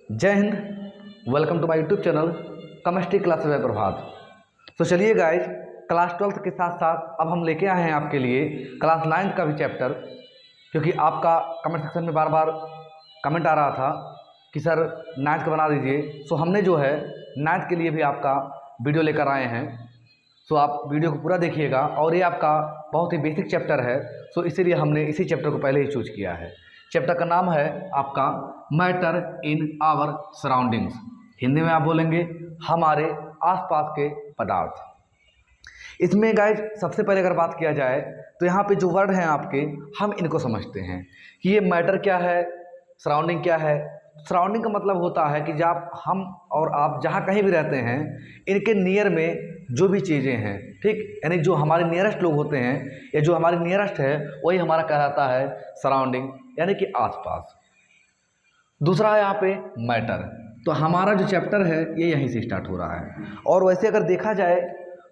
जय Hind. Welcome to my YouTube channel chemistry classes by Prabhat. तो चलिए गाइज, क्लास 12th के साथ साथ अब हम लेके आए हैं आपके लिए क्लास 9th का भी चैप्टर, क्योंकि आपका कमेंट सेक्शन में बार बार कमेंट आ रहा था कि सर 9th का बना दीजिए। सो हमने जो है 9th के लिए भी आपका वीडियो लेकर आए हैं। सो आप वीडियो को पूरा देखिएगा, और ये आपका बहुत ही बेसिक चैप्टर है। सो इसीलिए हमने इसी चैप्टर को पहले ही चूज किया है। चैप्टर का नाम है आपका matter in our surroundings. Hindi में आप बोलेंगे हमारे आसपास के पदार्थ। इसमें गाइज सबसे पहले अगर बात किया जाए तो यहाँ पे जो वर्ड हैं आपके, हम इनको समझते हैं कि ये मैटर क्या है, सराउंडिंग क्या है। सराउंडिंग का मतलब होता है कि जब हम और आप जहाँ कहीं भी रहते हैं, इनके नियर में जो भी चीज़ें हैं, ठीक, यानी जो हमारे नियरेस्ट लोग होते हैं या जो हमारे नियरेस्ट है, वही हमारा कहलाता है सराउंडिंग, यानी कि आसपास। दूसरा है यहाँ पे मैटर। तो हमारा जो चैप्टर है ये यहीं से स्टार्ट हो रहा है। और वैसे अगर देखा जाए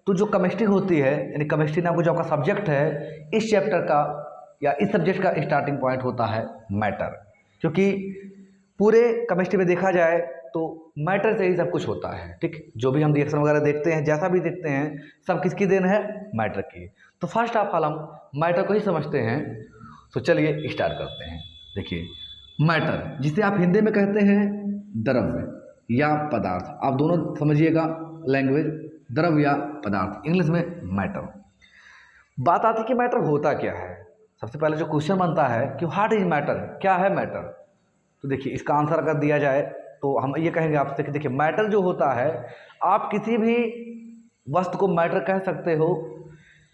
तो जो केमिस्ट्री होती है, यानी केमिस्ट्री नाम का जो आपका सब्जेक्ट है, इस चैप्टर का या इस सब्जेक्ट का स्टार्टिंग पॉइंट होता है मैटर। क्योंकि पूरे केमिस्ट्री में देखा जाए तो मैटर से ही सब कुछ होता है, ठीक। जो भी हम रिएक्शन वगैरह देखते हैं, जैसा भी देखते हैं, सब किसकी देन है? मैटर की। तो फर्स्ट ऑफ ऑल हम मैटर को ही समझते हैं। तो चलिए स्टार्ट करते हैं। देखिए, मैटर जिसे आप हिंदी में कहते हैं द्रव्य या पदार्थ, आप दोनों समझिएगा लैंग्वेज, द्रव्य या पदार्थ, इंग्लिश में मैटर। बात आती है कि मैटर होता क्या है। सबसे पहले जो क्वेश्चन बनता है कि व्हाट इज मैटर, क्या है मैटर। तो देखिए, इसका आंसर अगर दिया जाए तो हम ये कहेंगे आपसे कि देखिए, मैटर जो होता है, आप किसी भी वस्तु को मैटर कह सकते हो,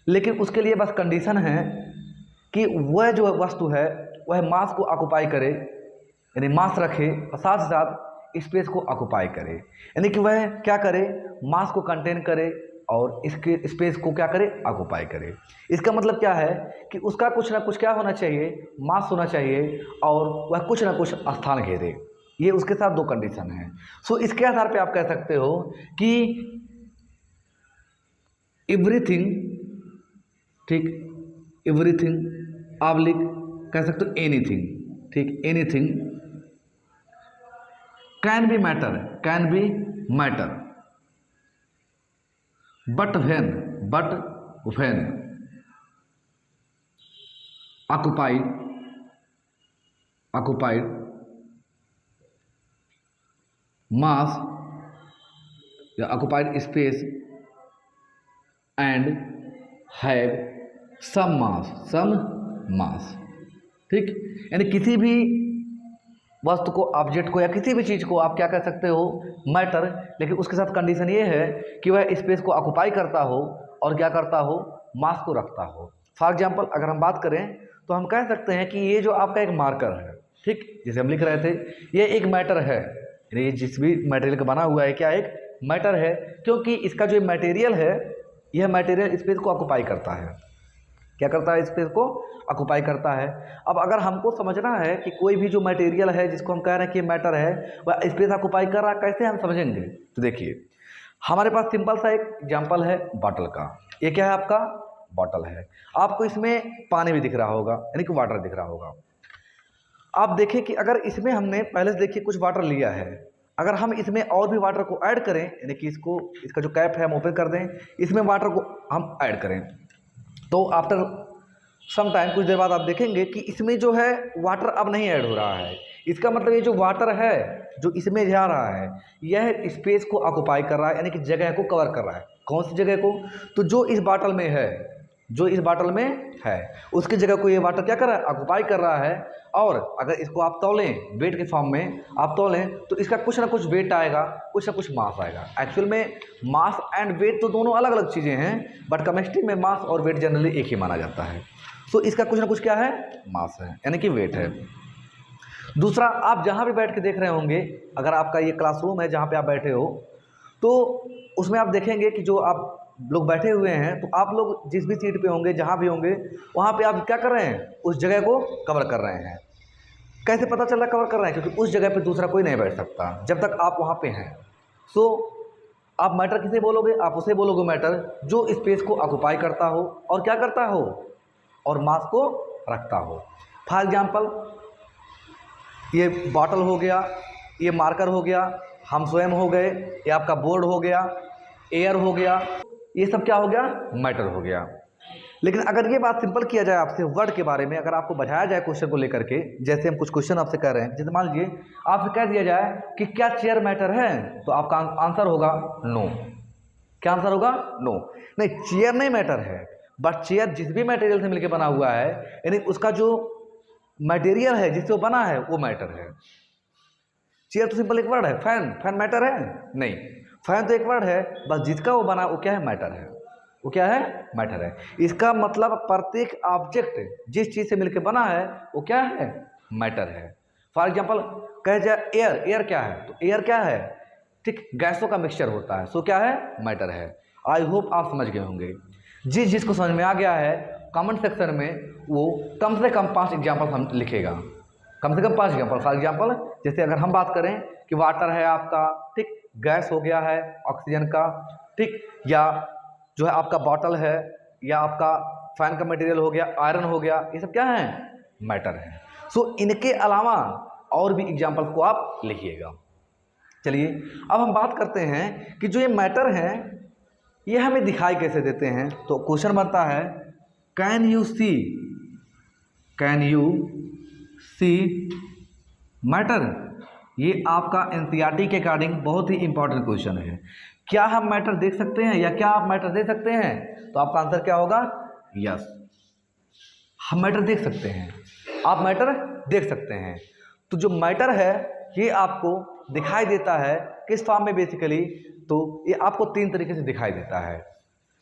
लेकिन उसके लिए बस कंडीशन है कि वह जो वस्तु है वह मास को ऑक्युपाई करे, यानी मास रखे, और साथ ही साथ स्पेस को ऑक्युपाई करे, यानी कि वह क्या करे, मास को कंटेन करे और इसके स्पेस को क्या करे, ऑक्युपाई करे। इसका मतलब क्या है कि उसका कुछ ना कुछ क्या होना चाहिए, मास होना चाहिए, और वह कुछ ना कुछ स्थान घेरे। ये उसके साथ दो कंडीशन है। सो इसके आधार पे आप कह सकते हो कि एवरीथिंग, ठीक, एवरीथिंग ऑब्लिक कह सकते हो एनीथिंग, ठीक, anything can be matter, can be matter, but when occupied mass या occupied space and have some mass, ठीक। यानी किसी भी वस्तु को, ऑब्जेक्ट को या किसी भी चीज़ को आप क्या कह सकते हो, मैटर, लेकिन उसके साथ कंडीशन ये है कि वह स्पेस को ऑक्युपाई करता हो और क्या करता हो, मास को रखता हो। फॉर एग्जांपल अगर हम बात करें तो हम कह सकते हैं कि ये जो आपका एक मार्कर है, ठीक, जैसे हम लिख रहे थे, ये एक मैटर है, यानी ये जिस भी मटेरियल का बना हुआ है, क्या एक मैटर है, क्योंकि इसका जो मटेरियल है, यह मटेरियल स्पेस को ऑक्युपाई करता है। क्या करता है? स्पेस को ऑक्युपाई करता है। अब अगर हमको समझना है कि कोई भी जो मटेरियल है जिसको हम कह रहे हैं कि मैटर है, वह स्पेस ऑक्युपाई कर रहा है, कैसे हम समझेंगे? तो देखिए, हमारे पास सिंपल सा एक एग्जांपल है बॉटल का। ये क्या है? आपका बॉटल है। आपको इसमें पानी भी दिख रहा होगा, यानी कि वाटर दिख रहा होगा। आप देखें कि अगर इसमें हमने पहले से देखिए कुछ वाटर लिया है, अगर हम इसमें और भी वाटर को ऐड करें, यानी कि इसको, इसका जो कैप है हम ओपन कर दें, इसमें वाटर को हम ऐड करें, तो आफ्टर सम टाइम, कुछ देर बाद आप देखेंगे कि इसमें जो है वाटर अब नहीं ऐड हो रहा है। इसका मतलब ये जो वाटर है जो इसमें जा रहा है, यह स्पेस को ऑक्युपाई कर रहा है, यानी कि जगह को कवर कर रहा है। कौन सी जगह को? तो जो इस बॉटल में है, जो इस बॉटल में है, उसकी जगह को ये वाटर क्या कर रहा है? ऑक्युपाई कर रहा है। और अगर इसको आप तौलें, वेट के फॉर्म में आप तौलें, तो इसका कुछ ना कुछ वेट आएगा, कुछ ना कुछ मास आएगा। एक्चुअल में मास एंड वेट तो दोनों अलग अलग चीज़ें हैं, बट केमिस्ट्री में मास और वेट जनरली एक ही माना जाता है। तो इसका कुछ ना कुछ क्या है? मास है, यानी कि वेट है। दूसरा, आप जहाँ भी बैठ के देख रहे होंगे, अगर आपका ये क्लासरूम है जहाँ पे आप बैठे हो, तो उसमें आप देखेंगे कि जो आप लोग बैठे हुए हैं, तो आप लोग जिस भी सीट पे होंगे, जहाँ भी होंगे, वहाँ पे आप क्या कर रहे हैं? उस जगह को कवर कर रहे हैं। कैसे पता चल रहा है कवर कर रहे हैं? क्योंकि उस जगह पे दूसरा कोई नहीं बैठ सकता जब तक आप वहाँ पे हैं। सो आप मैटर किसे बोलोगे? आप उसे बोलोगे मैटर जो स्पेस को ऑक्युपाई करता हो और क्या करता हो, और मास को रखता हो। फॉर एग्जाम्पल, ये बॉटल हो गया, ये मार्कर हो गया, हम स्वयं हो गए, ये आपका बोर्ड हो गया, एयर हो गया, ये सब क्या हो गया, मैटर हो गया। लेकिन अगर ये बात सिंपल किया जाए आपसे वर्ड के बारे में, अगर आपको बताया जाए क्वेश्चन को लेकर के, जैसे हम कुछ क्वेश्चन आपसे कर रहे हैं, जैसे मान लीजिए आपसे कह दिया जाए कि क्या चेयर मैटर है, तो आपका आंसर होगा नो। क्या आंसर होगा, नो। नहीं, चेयर नहीं मैटर है, बट चेयर जिस भी मटेरियल से मिलकर बना हुआ है, यानी उसका जो मटेरियल है जिससे वो बना है वो मैटर है। चेयर तो सिंपल एक वर्ड है। फैन मैटर है नहीं, फैन तो एक वर्ड है, बस जिसका वो बना वो क्या है, मैटर है। वो क्या है, मैटर है। इसका मतलब प्रत्येक ऑब्जेक्ट जिस चीज़ से मिलकर बना है वो क्या है, मैटर है। फॉर एग्जाम्पल कह जाए एयर क्या है, तो एयर क्या है, ठीक, गैसों का मिक्सचर होता है, सो क्या है, मैटर है। आई होप आप समझ गए होंगे। जिसको समझ में आ गया है कमेंट सेक्शन में वो कम से कम 5 एग्जाम्पल हम लिखेगा, कम से कम 5 एग्जाम्पल। फॉर एग्जाम्पल जैसे अगर हम बात करें कि वाटर है आपका, ठीक, गैस हो गया है ऑक्सीजन का, ठीक, या जो है आपका बॉटल है, या आपका फैन का मटेरियल हो गया, आयरन हो गया, ये सब क्या है, मैटर है। सो इनके अलावा और भी एग्जाम्पल्स को आप लिखिएगा। चलिए अब हम बात करते हैं कि जो ये मैटर है ये हमें दिखाई कैसे देते हैं। तो क्वेश्चन बनता है कैन यू सी मैटर। ये आपका एनसीईआरटी के अकॉर्डिंग बहुत ही इंपॉर्टेंट क्वेश्चन है। क्या हम मैटर देख सकते हैं, या क्या आप मैटर देख सकते हैं, तो आपका आंसर क्या होगा, यस, हम मैटर देख सकते हैं। आप मैटर देख सकते हैं। तो जो मैटर है ये आपको दिखाई देता है किस फॉर्म में बेसिकली, तो ये आपको 3 तरीके से दिखाई देता है,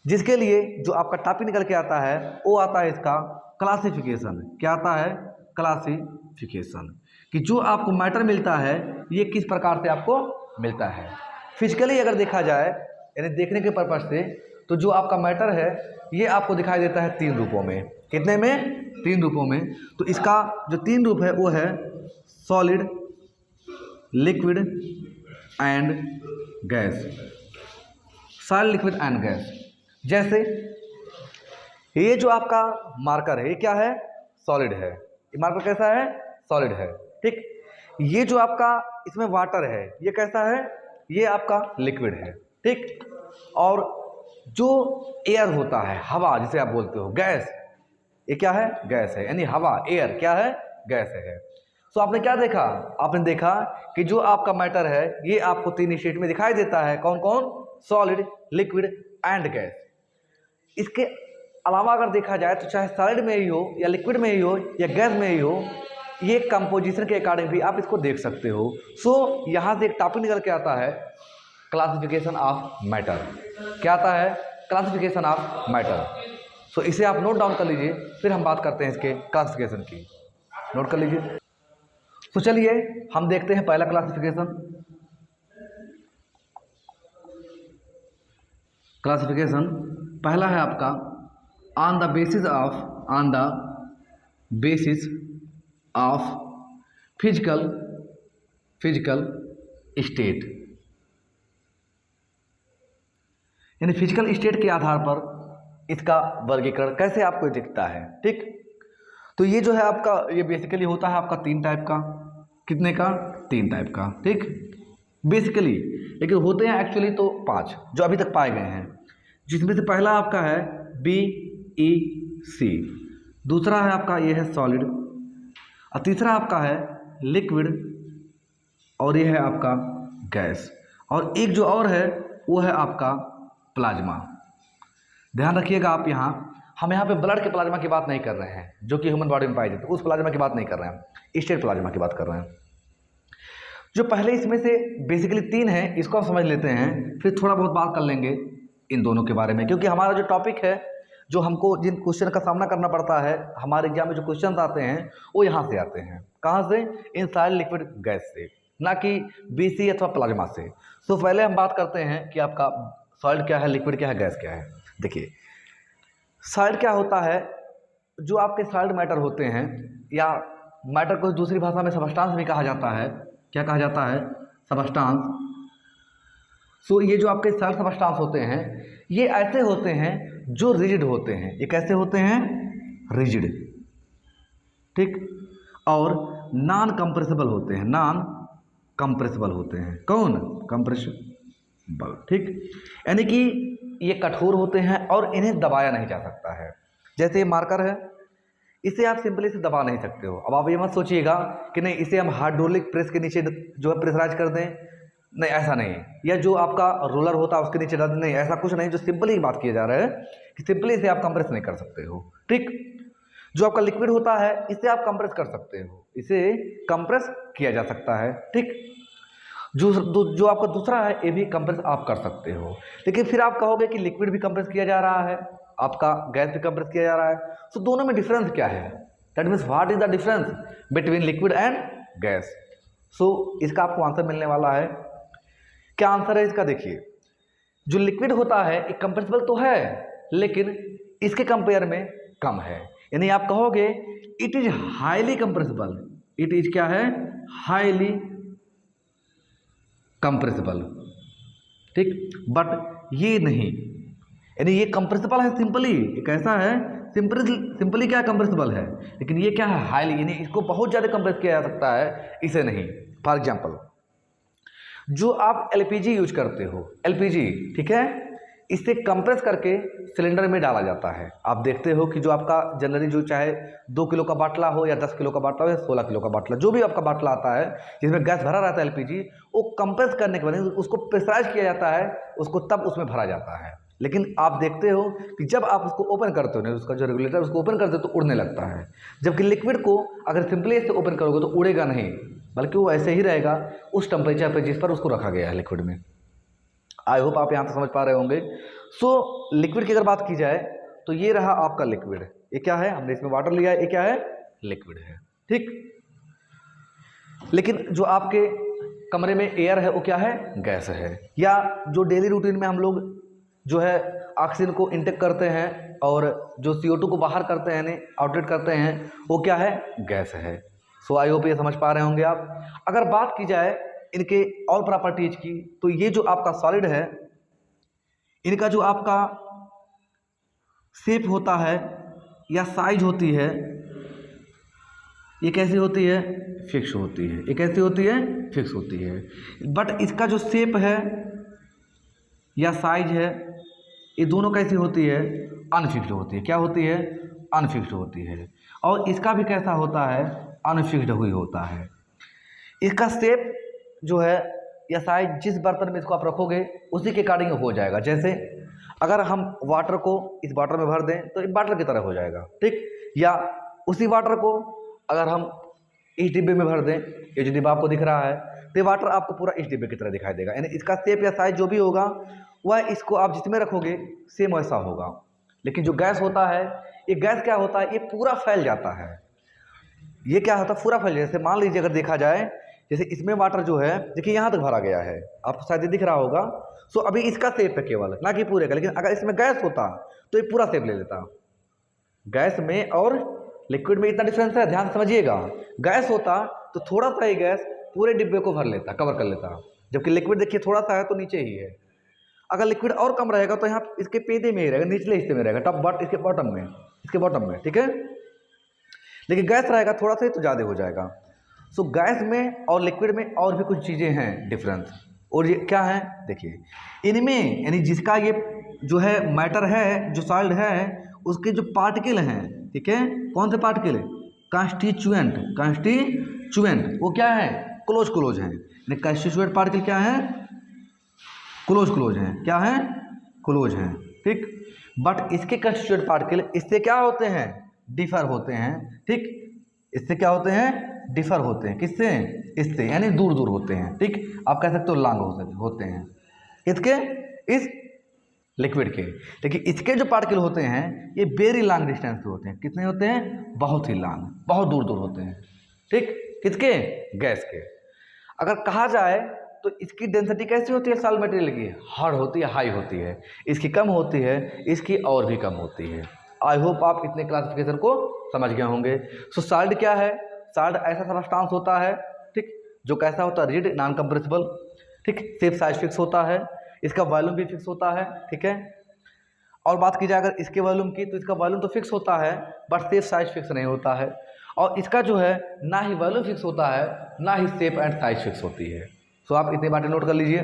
जिसके लिए जो आपका टॉपिक निकल के आता है वो आता है इसका क्लासिफिकेशन। क्या आता है, क्लासिफिकेशन, कि जो आपको मैटर मिलता है ये किस प्रकार से आपको मिलता है। फिजिकली अगर देखा जाए, यानी देखने के पर्पज से, तो जो आपका मैटर है ये आपको दिखाई देता है 3 रूपों में। कितने में, 3 रूपों में। तो इसका जो 3 रूप है वो है solid, liquid and gas. Solid, liquid and gas. जैसे ये जो आपका मार्कर है ये क्या है, सॉलिड है। ये मार्कर कैसा है, सॉलिड है, ठीक। ये जो आपका इसमें वाटर है ये कैसा है, ये आपका लिक्विड है, ठीक। और जो एयर होता है, हवा जिसे आप बोलते हो, गैस, ये क्या है, गैस है, यानी हवा, एयर क्या है, गैस है। तो आपने क्या देखा, आपने देखा कि जो आपका मैटर है ये आपको 3 स्टेट में दिखाई देता है। कौन कौन, सॉलिड, लिक्विड एंड गैस। इसके अलावा अगर देखा जाए तो चाहे सॉलिड में ही हो, या लिक्विड में ही हो, या गैस में ही हो, ये कंपोजिशन के अकॉर्डिंग भी आप इसको देख सकते हो। सो यहाँ से एक टॉपिक निकल के आता है क्लासिफिकेशन ऑफ मैटर। क्या आता है, क्लासिफिकेशन ऑफ मैटर। सो इसे आप नोट डाउन कर लीजिए, फिर हम बात करते हैं इसके क्लासिफिकेशन की। नोट कर लीजिए। तो चलिए हम देखते हैं पहला क्लासिफिकेशन। क्लासिफिकेशन पहला है आपका on the basis of physical state, यानी फिजिकल स्टेट के आधार पर इसका वर्गीकरण कैसे आपको दिखता है, ठीक। तो ये जो है आपका, ये बेसिकली होता है आपका 3 टाइप का। कितने का, 3 टाइप का, ठीक, बेसिकली। लेकिन होते हैं एक्चुअली तो 5 जो अभी तक पाए गए हैं, जिसमें से पहला आपका है BEC, दूसरा है आपका ये है सॉलिड, और तीसरा आपका है लिक्विड, और ये है आपका गैस, और एक जो और है वो है आपका प्लाज्मा। ध्यान रखिएगा आप, हम यहाँ पे ब्लड के प्लाज्मा की बात नहीं कर रहे हैं जो कि ह्यूमन बॉडी में पाई जाती है, उस प्लाज्मा की बात नहीं कर रहे हैं, स्टेट प्लाज्मा की बात कर रहे हैं। जो पहले इसमें से बेसिकली 3 है, इसको आप समझ लेते हैं, फिर थोड़ा बहुत बात कर लेंगे इन दोनों के बारे में, क्योंकि हमारा जो टॉपिक है, जो हमको जिन क्वेश्चन का सामना करना पड़ता है हमारे एग्जाम में, जो क्वेश्चन आते हैं वो यहाँ से आते हैं। कहाँ से, इन सॉलिड, लिक्विड, गैस से, ना कि BC अथवा प्लाज्मा से। तो पहले हम बात करते हैं कि आपका सॉलिड क्या है, लिक्विड क्या है, गैस क्या है। देखिए सॉलिड क्या होता है, जो आपके सॉलिड मैटर होते हैं, या मैटर को दूसरी भाषा में सबस्टांस भी कहा जाता है। क्या कहा जाता है, सबस्टांस। सो ये जो आपके सॉलिड सबस्टांस होते हैं ये ऐसे होते हैं जो रिजिड होते हैं। ये कैसे होते हैं, रिजिड, ठीक, और नॉन कंप्रेसिबल होते हैं, नॉन कंप्रेसिबल होते हैं। कौन? कंप्रेसिबल। ठीक, यानी कि ये कठोर होते हैं और इन्हें दबाया नहीं जा सकता है। जैसे ये मार्कर है, इसे आप सिंपली से दबा नहीं सकते हो। अब आप ये मत सोचिएगा कि नहीं इसे हम हाइड्रोलिक प्रेस के नीचे जो है प्रेशराइज कर दें, नहीं ऐसा नहीं। या जो आपका रोलर होता है उसके नीचे डाल दें, नहीं ऐसा कुछ नहीं। जो सिंपली बात किया जा रहा है कि सिंपली इसे आप कंप्रेस नहीं कर सकते हो। ठीक, जो आपका लिक्विड होता है इसे आप कंप्रेस कर सकते हो, इसे कंप्रेस किया जा सकता है। ठीक, जो आपका दूसरा है ये भी कंप्रेस आप कर सकते हो। लेकिन फिर आप कहोगे कि लिक्विड भी कंप्रेस किया जा रहा है, आपका गैस भी कंप्रेस किया जा रहा है, तो दोनों में डिफरेंस क्या है? That means what is the difference between liquid and gas? So इसका आपको आंसर मिलने वाला है। क्या आंसर है इसका? देखिए, जो लिक्विड होता है एक कंप्रेसिबल तो है लेकिन इसके कंपेयर में कम है। यानी आप कहोगे it is highly compressible, it is क्या है? Highly compressible. ठीक, बट ये नहीं, यानी ये कंप्रेसिबल है सिंपली, ये कैसा है? सिंपली क्या कंप्रेसिबल है, लेकिन ये क्या है? हाईली, यानी इसको बहुत ज़्यादा कंप्रेस किया जा सकता है, इसे नहीं। फॉर एग्जाम्पल, जो आप एलपीजी यूज करते हो, एलपीजी, ठीक है, इसे कंप्रेस करके सिलेंडर में डाला जाता है। आप देखते हो कि जो आपका जनरली जो चाहे 2 किलो का बाटला हो या 10 किलो का बाटला हो या 16 किलो का बाटला, जो भी आपका बाटला आता है जिसमें गैस भरा रहता है एलपीजी, वो कंप्रेस करने के बाद उसको प्रेशराइज किया जाता है, उसको तब उसमें भरा जाता है। लेकिन आप देखते हो कि जब आप उसको ओपन करते हो, उसका जो रेगुलेटर उसको ओपन करते हो तो उड़ने लगता है। जबकि लिक्विड को अगर सिंपली ऐसे ओपन करोगे तो उड़ेगा नहीं, बल्कि वो ऐसे ही रहेगा उस टेम्परेचर पर जिस पर उसको रखा गया है लिक्विड में। आई होप आप यहाँ से समझ पा रहे होंगे। सो लिक्विड की अगर बात की जाए तो ये रहा आपका लिक्विड, ये क्या है? हमने इसमें वाटर लिया है, ये क्या है? लिक्विड है। ठीक, लेकिन जो आपके कमरे में एयर है वो क्या है? गैस है। या जो डेली रूटीन में हम लोग जो है ऑक्सीजन को इंटेक करते हैं और जो CO2 को बाहर करते हैं, आउटलेट करते हैं, वो क्या है? गैस है। सो आई होप ये समझ पा रहे होंगे आप। अगर बात की जाए इनके और प्रॉपर्टीज की, तो ये जो आपका सॉलिड है, इनका जो आपका शेप होता है या साइज होती है, ये कैसी होती है? फिक्स होती है। ये कैसी होती है? फिक्स होती है। बट इसका जो शेप है या साइज है, ये दोनों कैसी होती है? अनफिक्स्ड होती है। क्या होती है? अनफिक्स्ड होती है। और इसका भी कैसा होता है? अनफिक्स्ड हुई होता है। इसका शेप जो है या साइज जिस बर्तन में इसको आप रखोगे उसी के अकॉर्डिंग हो जाएगा। जैसे अगर हम वाटर को इस वाटर में भर दें तो एक वाटर की तरह हो जाएगा। ठीक, या उसी वाटर को अगर हम इस डिब्बे में भर दें, ये जो डिब्बा आपको दिख रहा है, तो वाटर आपको पूरा इस डिब्बे की तरह दिखाई देगा। यानी इसका शेप या साइज जो भी होगा वह इसको आप जिसमें रखोगे सेम वैसा होगा। लेकिन जो गैस होता है, ये गैस क्या होता है? ये पूरा फैल जाता है। ये क्या होता है? पूरा फैल जाता है। जैसे मान लीजिए अगर देखा जाए, जैसे इसमें वाटर जो है देखिए यहाँ तक भरा गया है, आपको शायद दिख रहा होगा। सो अभी इसका शेप है केवल, ना कि पूरे का। लेकिन अगर इसमें गैस होता तो ये पूरा शेप ले लेता। गैस में और लिक्विड में इतना डिफरेंस है, ध्यान समझिएगा। गैस होता तो थोड़ा सा ही गैस पूरे डिब्बे को भर लेता, कवर कर लेता। जबकि लिक्विड देखिए थोड़ा सा है तो नीचे ही है। अगर लिक्विड और कम रहेगा तो यहाँ इसके पेदे में ही रहेगा, निचले हिस्से में रहेगा, टॉप बट इसके बॉटम में। ठीक है, लेकिन गैस रहेगा थोड़ा सा ही तो ज़्यादा हो जाएगा। सो गैस में और लिक्विड में और भी कुछ चीज़ें हैं डिफरेंस। और ये क्या है? देखिए इनमें, यानी जिसका ये जो है मैटर है, जो सॉलिड है, उसके जो पार्टिकल हैं, ठीक है, कौन से पार्टिकल? कंस्टिट्यूएंट। वो क्या है? क्लोज हैं। यानी कंस्टिट्यूएंट पार्टिकल क्या है? क्लोज हैं। क्या है? क्लोज हैं। ठीक, बट इसके कंस्टिट्यूएंट पार्टिकल इससे क्या होते हैं? डिफर होते हैं। ठीक, इससे क्या होते हैं? डिफर होते हैं। किससे? इससे, यानी दूर दूर होते हैं। ठीक, आप कह सकते हो लॉन्ग होते हैं इसके, इस लिक्विड के। लेकिन इसके जो पार्टिकल होते हैं ये वेरी लॉन्ग डिस्टेंस पे होते हैं। कितने होते हैं? बहुत ही लॉन्ग, बहुत दूर दूर होते हैं। ठीक, किसके? गैस के। अगर कहा जाए तो इसकी डेंसिटी कैसी होती है? सॉलिड मटेरियल की हार्ड होती है, हाई होती है। इसकी कम होती है, इसकी और भी कम होती है। आई होप आप इतने क्लासिफिकेशन को समझ गए होंगे। सो सॉलिड क्या है? सॉलिड ऐसा सबस्टांस होता है, ठीक, जो कैसा होता है? Rigid, non compressible. ठीक, शेप साइज फिक्स होता है, इसका वॉल्यूम भी फिक्स होता है। ठीक है, और बात की जाए अगर इसके वॉल्यूम की, तो इसका वॉल्यूम तो फिक्स होता है बट शेप साइज फिक्स नहीं होता है। और इसका जो है ना ही वैल्यू फिक्स होता है, ना ही शेप एंड साइज फिक्स होती है। सो आप इतनी बातें नोट कर लीजिए।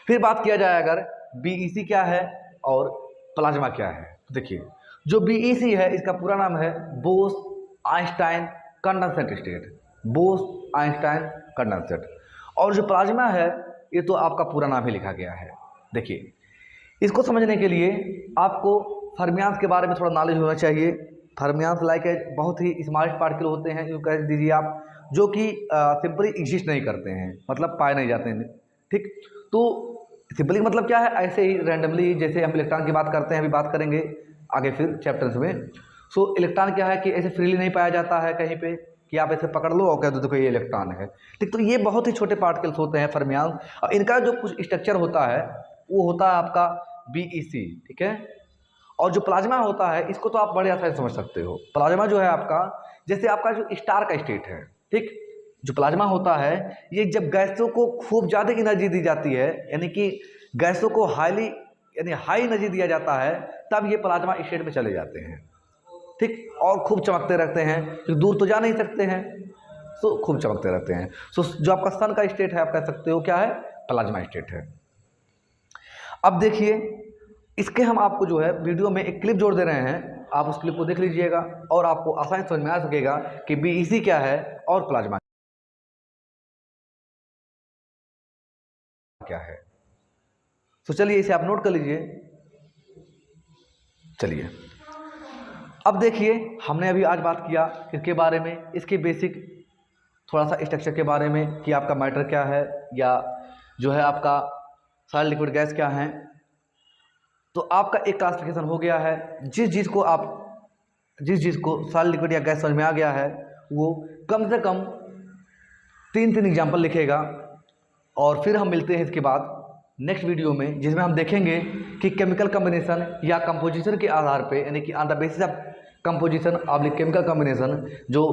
फिर बात किया जाए अगर बीईसी क्या है और प्लाज्मा क्या है, तो देखिए जो बीईसी है इसका पूरा नाम है Bose Einstein condensate state, Bose Einstein condensate. और जो प्लाज्मा है ये तो आपका पूरा नाम ही लिखा गया है। देखिए इसको समझने के लिए आपको फर्मियान्स के बारे में थोड़ा नॉलेज होना चाहिए। फर्मियान्स लाइक बहुत ही स्मॉलेस्ट पार्टिकल होते हैं, यूँ कह दीजिए आप, जो कि सिंपली एग्जिस्ट नहीं करते हैं, मतलब पाए नहीं जाते हैं। ठीक, तो सिंपली मतलब क्या है, ऐसे ही रैंडमली, जैसे हम इलेक्ट्रॉन की बात करते हैं, अभी बात करेंगे आगे फिर चैप्टर्स में। सो इलेक्ट्रॉन क्या है कि ऐसे फ्रीली नहीं पाया जाता है कहीं पे कि आप ऐसे पकड़ लो और कह दो देखो ये इलेक्ट्रॉन है। ठीक, तो ये बहुत ही छोटे पार्टिकल्स होते हैं फर्मियान्स, और इनका जो कुछ स्ट्रक्चर होता है वो होता है आपका बीईसी। ठीक है, और जो प्लाज्मा होता है इसको तो आप बड़े आसानी से समझ सकते हो। प्लाज्मा जो है आपका, जैसे आपका जो स्टार का स्टेट है, ठीक, जो प्लाज्मा होता है ये जब गैसों को खूब ज़्यादा एनर्जी दी जाती है, यानी कि गैसों को हाई एनर्जी दिया जाता है, तब ये प्लाज्मा स्टेट में चले जाते हैं। ठीक, और खूब चमकते रहते हैं, क्योंकि दूर तो जा नहीं सकते हैं, सो खूब चमकते रहते हैं। सो जो आपका सन का स्टेट है आप कह सकते हो क्या है, प्लाज्मा स्टेट है। अब देखिए इसके हम आपको जो है वीडियो में एक क्लिप जोड़ दे रहे हैं, आप उस क्लिप को देख लीजिएगा और आपको आसानी समझ में आ सकेगा कि बीईसी क्या है और प्लाज्मा क्या है। तो चलिए इसे आप नोट कर लीजिए। चलिए अब देखिए हमने अभी आज बात किया किसके बारे में, इसके बेसिक थोड़ा सा स्ट्रक्चर के बारे में कि आपका मैटर क्या है या जो है आपका सॉलिड लिक्विड गैस क्या है। तो आपका एक क्लासिफिकेशन हो गया है। जिस चीज़ को सॉलिड लिक्विड या गैस समझ में आ गया है वो कम से कम 3 एग्जाम्पल लिखेगा। और फिर हम मिलते हैं इसके बाद नेक्स्ट वीडियो में, जिसमें हम देखेंगे कि केमिकल कम्बिनेशन या कंपोजिशन के आधार पे, यानी कि on the basis of composition oblique chemical combination, जो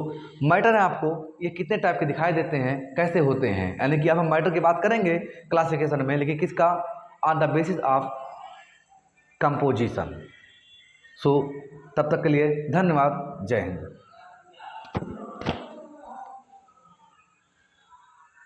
मैटर है आपको ये कितने टाइप के दिखाई देते हैं, कैसे होते हैं। यानी कि अब हम मैटर की बात करेंगे क्लासिफिकेशन में, लेकिन किसका, on the basis of composition. So तब तक के लिए धन्यवाद, जय हिंद।